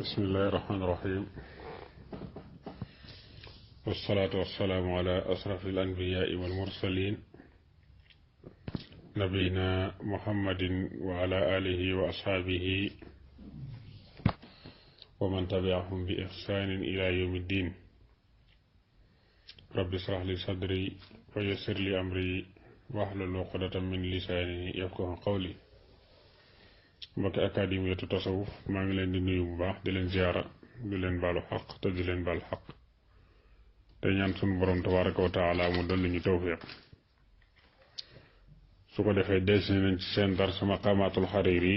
بسم الله الرحمن الرحيم والصلاة والسلام على أشرف الأنبياء والمرسلين نبينا محمد وعلى آله وأصحابه ومن تبعهم بإحسان إلى يوم الدين. رب اشرح لي صدري ويسر لي أمري واحلل عقدة من لساني يفقهوا قولي. mbokki académie tasawuf maa ngi leen di nuyu bu baax di leen ziara di leen baalu xaq te di leen baal xaq te ñaan sunu borom tabaraka wa taala mu dolli ñu tawfiq. su ko defee delsi nañ ci seen dars maqamatul Hariri.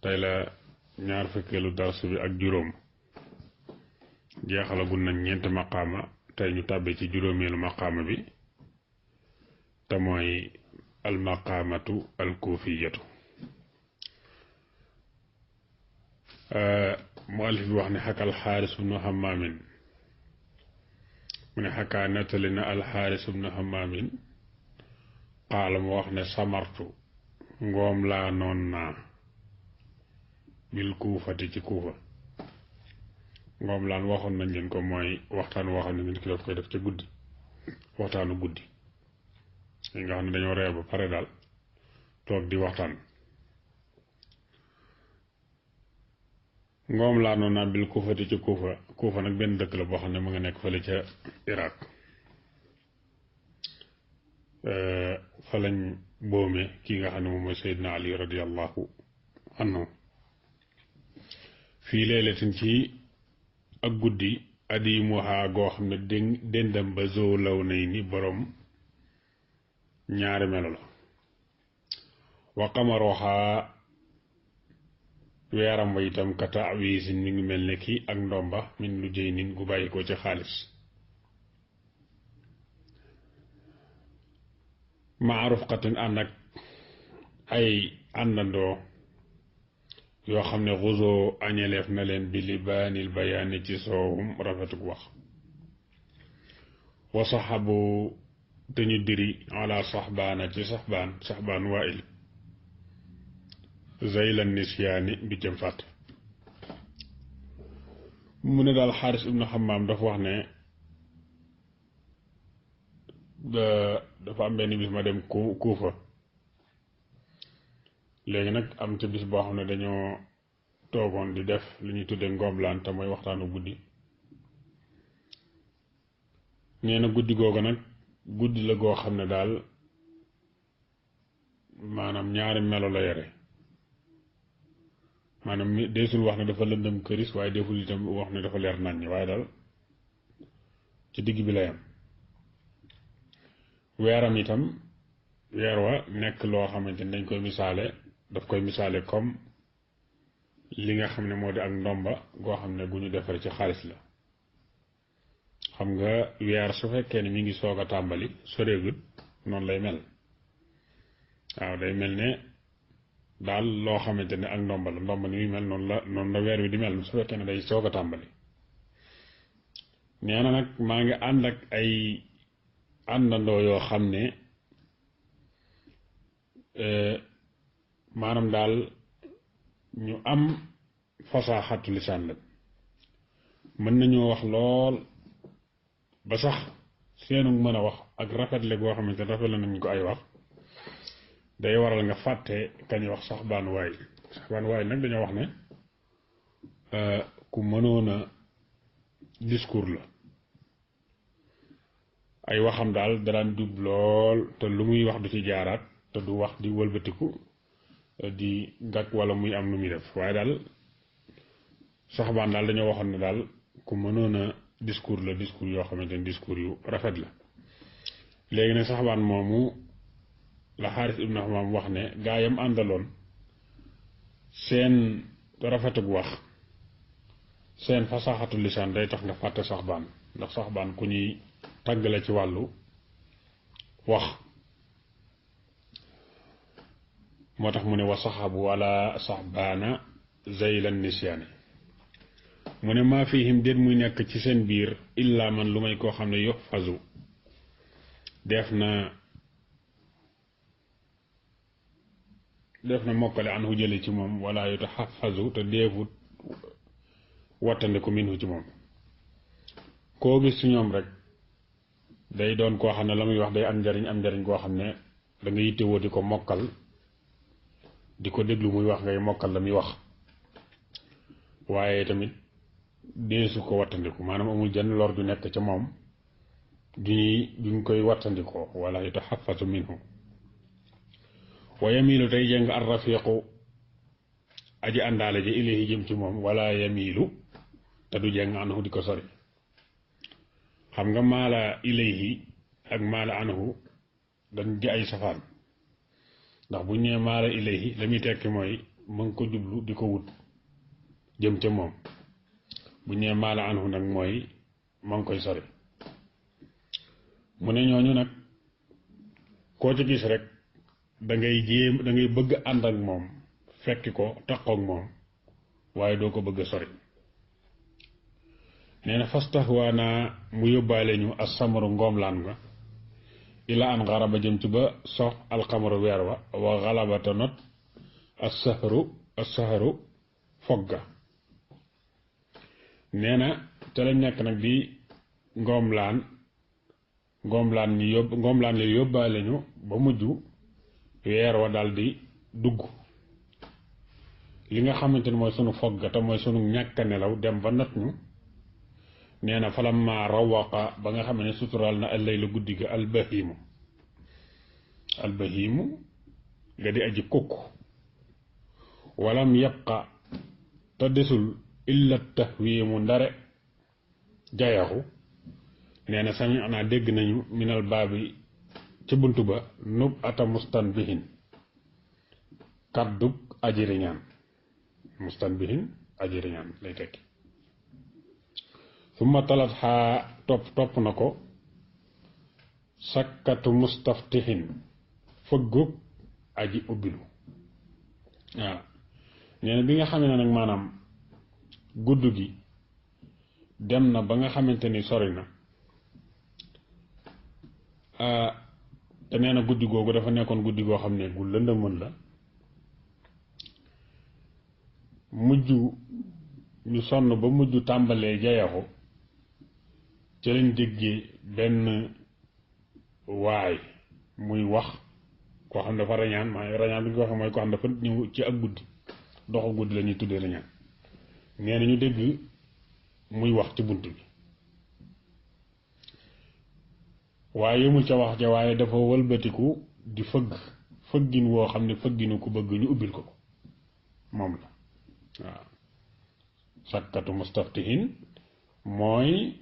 tey la ñaar fukkeelu dars bi ak juróom. jeexalagul nañ ñeenti maqaama tey ñu tàbbee ci juróomeelu maqaama bi te mooy al maqaamatu al kuufiyatu. muallif bi wax ne xakal xaaris ibnu hammaamin mu ne xakaa nettali na alxaaris ibnu hammaamin qaala mu wax ne samartu ngoom laa noon naa bil kuufati ci kuufa. ngoom laan waxoon nañ leen ko mooy waxtaan woo xam ne nit ki daf koy def ca guddi, waxtaanu guddi yi nga xam ne dañoo reer ba pare daal toog di waxtaan. ngoom laa noon naa bil kuufati ci kuufa. kuufa nag benn dëkk la boo xam ne mu nga nekk fële ca Irak. fa lañ boome kii nga xam ne moom mooy Seydina Ali radiyallahu anhu fii leelatin ci ak guddi adimuha goo xam ne dendam ba zoo law nay ni borom ñaari melo la. wa qamaroha weeram wa itam kata awisin mi ngi mel ne kii ak ndomba min lu jëy nin gu bàyyi ko ci xaalis. maaruf xatin ànd ak ay àndandoo yoo xam ne xusoo añeleef na leen bi libaanil bayaani ci soowum rafetuk wax. wa saxabu te ñu diri ala saxbaana ci saxbaan waa'il zaylan nisyaani bi jëm fàtt. mu ne daal xaaris ibnu xammaam dafa wax ne dafa am benn bis ma dem kuufa. léegi nag am ca bis boo xam ne dañoo toogoon di def li ñuy tuddee ngoomlaan te mooy waxtaanu guddi. nee na guddi googu nag guddi la goo xam ne daal maanaam ñaari melo la yore. maanaam deesul wax ne dafa lëndëm këris waaye deful itam wax ne dafa leer naññ, waaye daal ci digg bi la yam. weeram itam weer wa nekk loo xamante ni dañ koy misaale, daf koy misaale comme li nga xam ne moo di ak ndomba goo xam ne gu ñu defar ci xaalis la. xam nga weer su fekkee ne mi ngi soog a tàmbali soreegut noonu lay mel. waaw day mel ne daal loo xamante ne ak ndomba la, ndomba ni muy mel noonu la weer wi di mel su fekkee ne day soog a tàmbali. nee na nag maa ngi ànd ak ay àndandoo yoo xam ne maanaam daal ñu am fasaaxatu lisaan la. mën nañoo wax lool ba sax seenu mën a wax ak rafetle goo xamante ne rafet la nañ ko ay wax day waral nga fàtte kañuy wax saxbaan waay nag dañoo wax ne ku mënoon a discours la. ay waxam daal daraan jub lool te lu muy wax du ci jaaraat te du wax di wëlbatiku di gàkk wala muy am lu muy def. waaye daal saxbaan daal dañoo waxoon ne daal ku mënoon a discours la, discours yoo xamante ne discours yu rafet la. léegi ne saxbaan moomu la xaaris ibnu Hammaam wax ne gaayam àndaloon seen rafetug wax, seen fasaxatu lisaan day tax nga fàtte saxbaan, ndax saxbaan ku ñuy tàgg la ci wàllu wax. moo tax mu ne wa saxabu wala saxbaana zaylan nisyaani. mu ne maa fihim déet muy nekk ci seen biir illa man lu may koo xam ne yuxfazu def na mokkale anhu jële ci moom wala yutaxafazu te deefut wattandiku minhu ci moom. koo gis ci ñoom rek day doon koo xam ne la muy wax day am njariñ koo xam ne da nga yittewoo di ko mokkal di ko déglu muy wax ngay mokkal la muy wax waaye tamit deesu ko wattandiku maanaam amul jenn lor ju nekk ca moom duñ koy wattandikoo wala yataxafasu minhu. wa yamiilu tey jàng ar rafiqu aji àndaale ji ilayhi jëm ci moom wala yamiilu te du jàng anhu di ko sori. xam nga maala ilayhi ak maala anhu dañ di ay safaan ndax bu ñu nee maala ilayhi la muy tekki mooy ma ngi ko jublu di ko wut jëm ca moom bu ñu nee maala anhu nag mooy ma ngi koy sori. mu ne ñooñu nag koo ci gis rek da ngay bëgg ànd ak moom fekki ko taqoog moom waaye doo ko bëgg a sori. nee na fastahwaana mu yóbbaale ñu as-samaru ngoomlaan nga ila an garaba jëm ci ba sox alxamaru weer wa xalabata not as-sahru fogga. nee na te lañ nekk nag di ngoomlaan li yóbbaale ñu ba mujj weer wa daal di dugg li nga xamante ni mooy sunu fogga te mooy sunu ñàkk nelaw dem ba not ñu. nee na falamma rawaqa ba nga xam ne suturaal na allaylu guddi ga albahimu nga di aji kukk walam yabqa te desul illa tahwiimu ndare jayaxu. nee na sami ana dégg nañu minal baabi ci bunt ba nub ata mustanbihin kàddug aji riñaan mustanbihin aji riñaan lay tekki. summa talat xaa topp na ko sakkatu mustaftihin fëggug aji ubbilu. waaw nee na bi nga xamee ne nag maanaam gudd gi dem na ba nga xamante ni sori na te nee na guddi googu dafa nekkoon guddi goo xam ne gu lëndëmën la mujj ñu sonn ba mujj tàmbalee jayaxu ci lañ déggee benn waay muy wax koo xam ne dafa rañaan maa rañaan bi ñu ko waxee mooy koo xam ne dafa ñëw ci ak guddi doxu guddi la ñuy tuddee rañaan. nee na ñu dégg muy wax ci bunt bi waaye yëmul ca wax ja waaye dafa wëlbatiku di fëggin woo xam ne fëgginu ku bëgg ñu ubbil ko moom la. waaw sakkatu mustaftihin mooy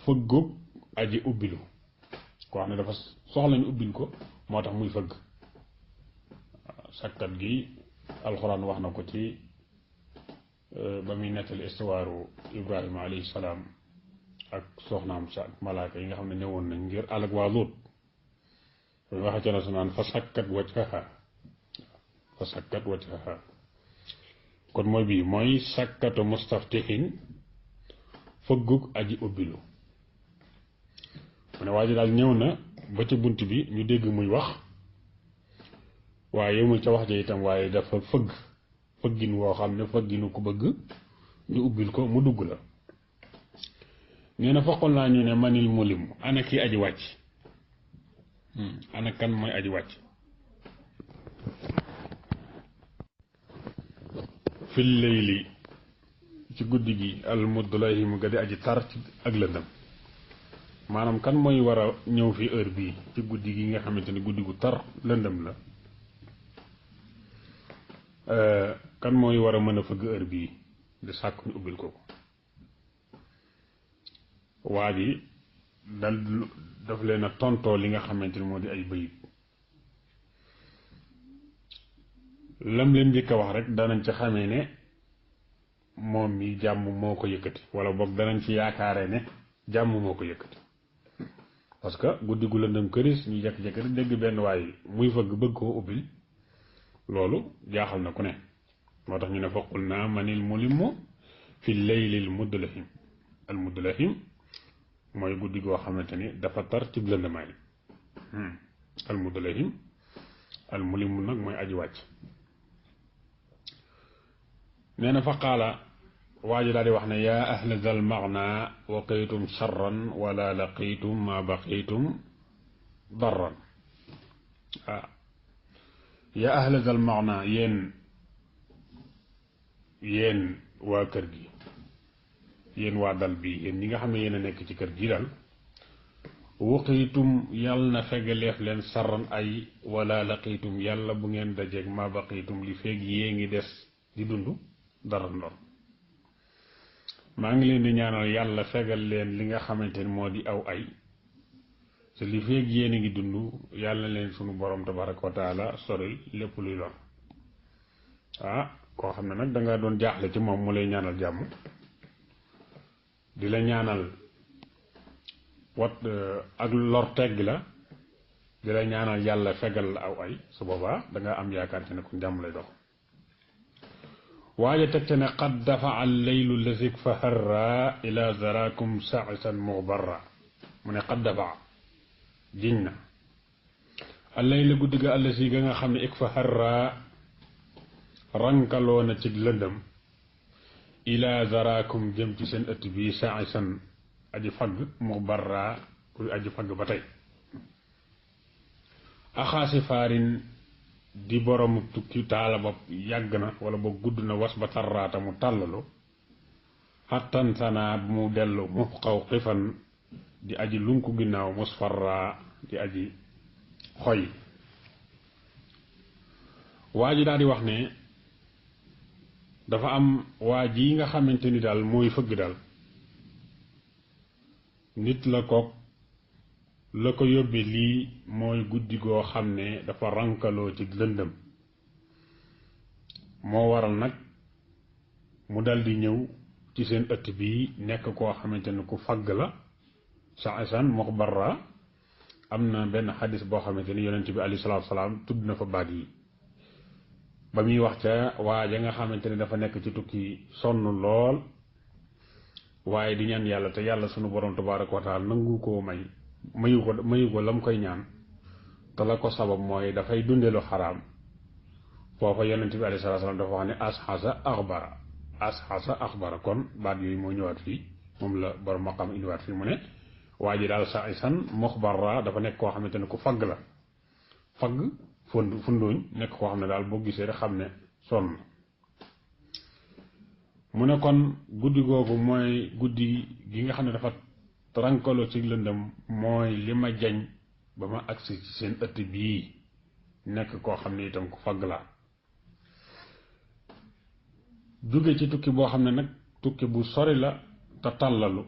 fëggug aji ubbilu koo xam ne dafa soxla ñu ubbil ko moo tax muy fëgg. waaw sakkat gi alxuraan wax na ko ci ba muy nettali istuwaaru Ibrahima alayhi salaam ak soxnaam sa ak malaaka yi nga xam ne ñëwoon nañ ngir àll ak waa Luut muy waxe ca na su naan fa sakkat wajhaha kon mooy bii mooy sakkatu mustaftihin fëggug aji ubbilu. mu ne waa ji daal ñëw na ba ca bunt bi ñu dégg muy wax waaye yëmul ca wax ja itam waaye dafa fëggin woo xam ne fëgginu ku bëgg ñu ubbil ko mu dugg la. nee na foqal naa ñu ne manil mulim ana kii aji wàcc ana kan mooy aji wàcc. fil layli ci guddi gi al mudlayhim ga di aji tar ci ak lëndëm maanaam kan mooy war a ñëw fi heure bii ci guddi gi nga xamante ni guddi gu tar lëndëm la. kan mooy war a mën a fëgg heure bii di sàkk ñu ubbil ko waa ji dal daf leen a tontoo li nga xamante ni moo di ay bayit lam leen njëkk a wax rek danañ ci xamee ne moom mi jàmm moo ko yëkkati wala boog danañ ci yaakaare ne jàmm moo ko yëkkati parce que guddi gu lëndëm këris ñu jekk-jekk rek dégg benn waay muy fëgg bëgg koo ubbil loolu jaaxal na ku ne moo tax ñu ne faqul naa manil mulimu fi laylil mudlahim al mudlahim mooy guddi goo xamante ni dafa tar ci lëndamaay al mudlahim al mulimu nag mooy aji wàcc. nee na fa qaala waa ji daal di wax ne yaa ahla zal maghna waqaytum sharran wala laqitum ma baqitum darran. ah yaa ahla zal maghna yéen waa kër gi, yéen waa dal bi, yéen ñi nga xam ne yéen a nekk ci kër gi daal, waqiitum yàlla na fegaleef leen sarran ay wala laqiitum yàlla bu ngeen dajeeg ma baqiitum li feeg yée ngi des di dund dara ndor. maa ngi leen di ñaanal yàlla fegal leen li nga xamante ni moo di aw ay te li feeg yéen a ngi dund yàlla leen sunu borom tabaraka wa taala soril lépp luy lor. koo xam ne nag danga doon jaaxle ci moom mu lay ñaanal jàmm, di la ñaanal ak lor tegg la, di la ñaanal yàlla fegal la aw ay, su boobaa danga am yaakaar ci ne kon jàmm lay dox. waaye teg te ne qad dafaa alleylu lasik fa harra ila zarakum saisan mubarra. mu ne qad dafaa jiñ na alleylu guddi ga allasi ga nga xam ne ik fa harra rankaloo na ci lëndëm ila zarakum jëm ci seen ëtt bi saisan aji fagg mubarra kuy aji fagg ba tey. axaasi faarin di borom tukki taala bopp yàgg na wala boog gudd na was ba tarraata mu tàllalu xattan sanaa bu mu dellu mu xaw xifan di aji lunku ginnaaw musfarra di aji xoy. waa ji daal di wax ne dafa am waa ji nga xamante ni daal mooy fëgg daal nit la kook la ko yóbbe lii mooy guddi goo xam ne dafa rankaloo ci lëndëm, moo waral nag mu dal di ñëw ci seen ëtt bii nekk koo xamante ne ku fagg la saisan muxbarra. am na benn xadis boo xamante ni yonent bi alayhi salaatu salaam tudd na fa baat yi ba muy wax ca waa ja nga xamante ne dafa nekk ci tukki sonn lool waaye di ñaan yàlla te yàlla sunu borom tabaaraka wa taala nangu koo mayu ko la mu koy ñaan te la ko sabab mooy dafay dundeelu xaraam. foofa yonent bi alayhi salaatu salaam dafa wax ne ashasa axbara kon baat yooyu moo ñëwaat fii, moom la borom maqam indiwaat fii mu ne waa ji daal saisan muxbarra dafa nekk koo xamante ne ku fagg la, fagg fundooñ nekk koo xam ne daal boo gisee rek xam ne sonn. mu ne kon guddi googu mooy guddi gi nga xam ne dafa rankaloo ci lëndëm mooy li ma jañ ba ma agsi ci seen ëtt bii nekk koo xam ne itam ku fagg laa jóge ci tukki boo xam ne nag tukki bu sori la te tàllalu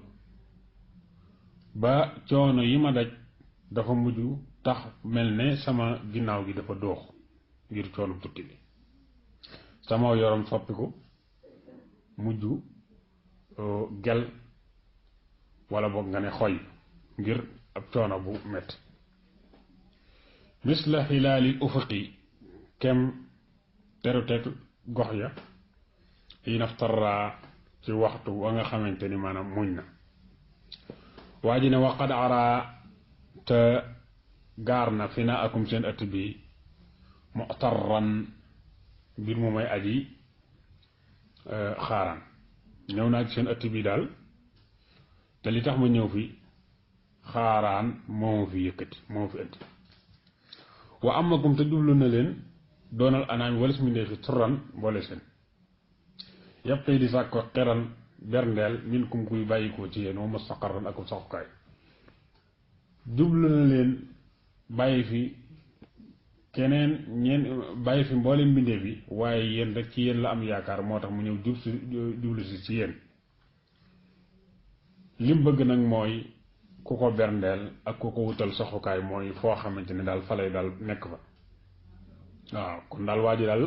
ba coono yi ma daj dafa mujj tax mel ne sama ginnaaw gi dafa doox ngir coono tukki bi, sama yorom soppiku mujj gel wala boog nga ne xoy ngir ab coono bu metti. misla xilaalil ufuqi kem teruteeg gox ya yi naftarra ci waxtu wa nga xamante ni maanaam muñ na. waa ji ne waqad ara te gaar na fi naa akum seen ëtt bi mu'tarran mbir mu may aji xaaraan. ñëw naa ci seen ëtt bi daal te li tax ma ñëw fi xaaraan moo fi yëkkati moo fi indi. wa amakum te jublu na leen doonal anaami wala si mu fi turran boole seen yàpp tey di sàkk ko xeran berndeel min kum kuy bàyyikoo ci yéen wa mustaqarran ak saxukaay. jublu na leen bàyyi fi keneen bàyyi fi mboolem mbindeef bi waaye yéen rek ci yéen la am yaakaar moo tax mu ñëw jublu si ci yéen. lim bëgg nag mooy ku ko berndeel ak ku ko wutal saxukaay mooy foo xamante ne daal falay daal nekk fa. waaw kon daal waa ji daal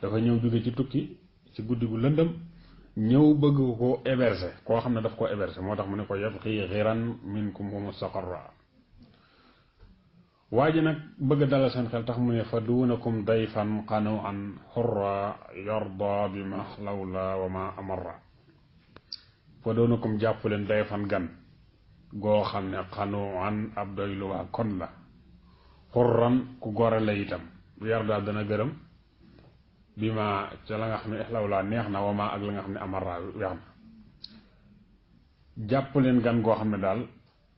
dafa ñëw jóge ci tukki ci guddi gu lëndëm ñëw bëgg ko héberger koo xam ne daf ko héberger moo tax mu ne ko yabqi xiran minkum wa mustaqarra. waa ji nag bëgg dalal seen xel tax mu ne fa duunakum dayfan qanu'an xurra yarda bi ma lawla wa ma amarra. fa duunakum jàpp leen dayfan gan goo xam ne qanu'an ab doylu waa kon la xurran ku gore la itam yarda dana gërëm bi ma ca la nga xam ne ixlaw laa neex na wama ak la nga xam ne amara weex na jàpp leen gan goo xam ne daal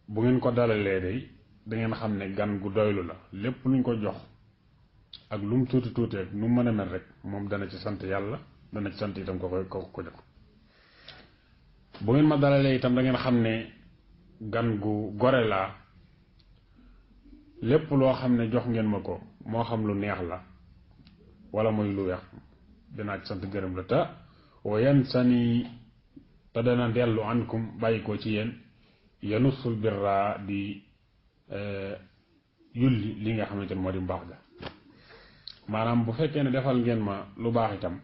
bu ngeen ko dalalee day da ngeen xam ne gan gu doylu la lépp luñ ko jox ak lu mu tuuti tuuti rek nu mu mën a mel rek moom dana ci sant yàlla dana ci sant itam ko jox bu ngeen ma dalalee itam da ngeen xam ne gan gu gore laa lépp loo xam ne jox ngeen ma ko moo xam lu neex la wala muy lu weex dinaa ci sant gërëm la te wayan sani te dana dellu ankum bàyyi ko ci yéen yanusul birra di yulli li nga xamante ne moo di mbaax ga maanaam bu fekkee ne defal ngeen ma lu baax itam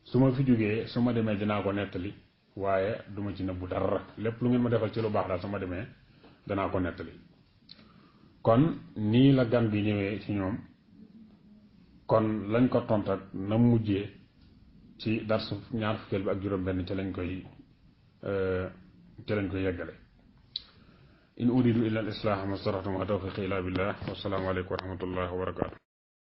su ma fi jógee su ma demee dinaa ko nettali waaye duma ci nëbbu dara lépp lu ngeen ma defal ci lu baax daal su ma demee danaa ko nettali kon nii la gan bi ñëwee ci ñoom kon lañ ko tont ak na mujjee ci darsu ñaar fukkeel bi ak juróom benn ci lañ koy yeggale in uridu illa al islaah ma stataxtu ma tawfiqi illa billah wa salaamu aleykum wa rahmatullahi wa barakatuh